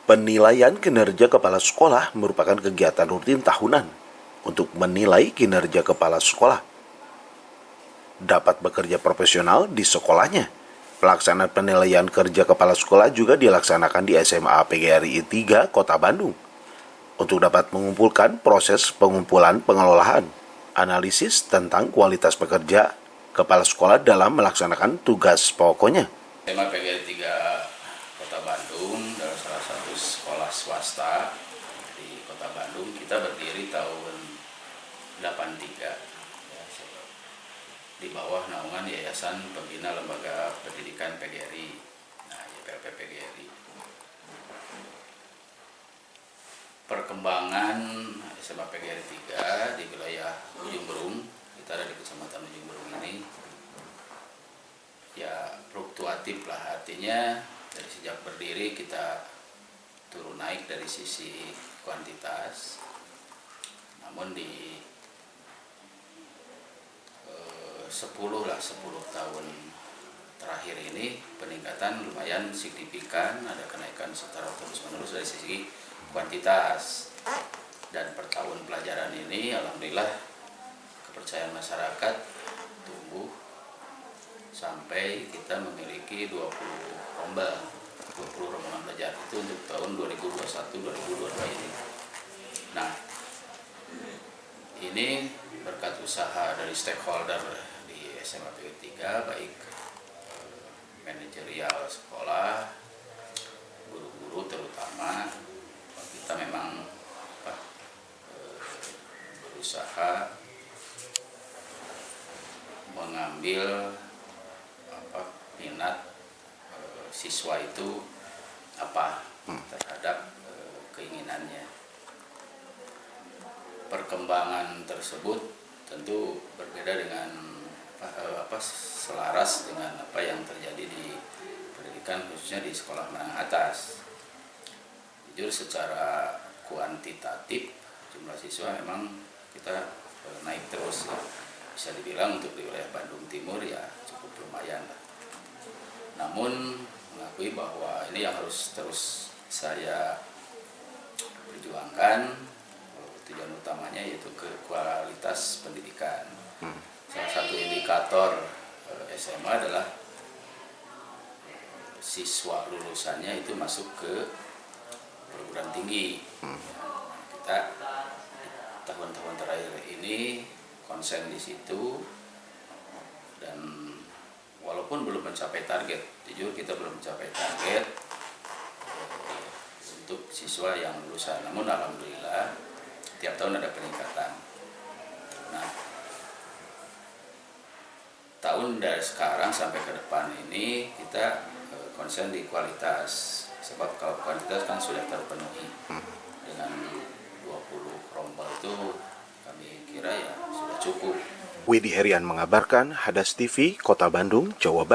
Penilaian kinerja kepala sekolah merupakan kegiatan rutin tahunan untuk menilai kinerja kepala sekolah dapat bekerja profesional di sekolahnya. Pelaksanaan penilaian kerja kepala sekolah juga dilaksanakan di SMA PGRI 3 Kota Bandung untuk dapat mengumpulkan proses pengumpulan pengelolaan, analisis tentang kualitas pekerja kepala sekolah dalam melaksanakan tugas pokoknya. SMA PGRI 3 Kota Bandung adalah salah satu sekolah swasta di Kota Bandung. Kita berdiri tahun 83 di bawah naungan Yayasan Pembina Lembaga Pendidikan PGRI, YPLP PGRI. Perkembangan SMA PGRI 3 di wilayah Ujung Berung, kita ada di Kecamatan Ujung Berung ini, ya fluktuatif lah, artinya dari sejak berdiri kita turun naik dari sisi kuantitas, namun di 10 tahun terakhir ini peningkatan lumayan signifikan, ada kenaikan secara terus-menerus dari sisi kuantitas. Dan per tahun pelajaran ini alhamdulillah kepercayaan masyarakat tumbuh sampai kita memiliki 20 rombongan belajar itu untuk tahun 2021-2022 ini. Nah, ini berkat usaha dari stakeholder di SMA PGRI 3, baik manajerial sekolah, guru-guru terutama, kita memang berusaha mengambil minat siswa itu apa terhadap keinginannya. Perkembangan tersebut tentu berbeda dengan selaras dengan apa yang terjadi di pendidikan, khususnya di sekolah menengah atas. Jujur secara kuantitatif jumlah siswa memang kita naik terus, ya. Bisa dibilang untuk di wilayah Bandung Timur ya cukup lumayan lah. Namun mengakui bahwa ini yang harus terus saya perjuangkan. Tujuan utamanya yaitu ke kualitas pendidikan. Salah satu indikator SMA adalah siswa lulusannya itu masuk ke perguruan tinggi. Kita tahun-tahun terakhir ini konsen di situ, dan walaupun belum mencapai target, jujur kita belum mencapai target untuk siswa yang lulusan. Namun alhamdulillah tiap tahun ada peningkatan. Nah, tahun dari sekarang sampai ke depan ini kita konsen di kualitas. Sebab kalau kuantitas kan sudah terpenuhi dengan 20 rombel itu, kami kira ya sudah cukup. Widi Herian mengabarkan, Hadas TV, Kota Bandung, Jawa Barat.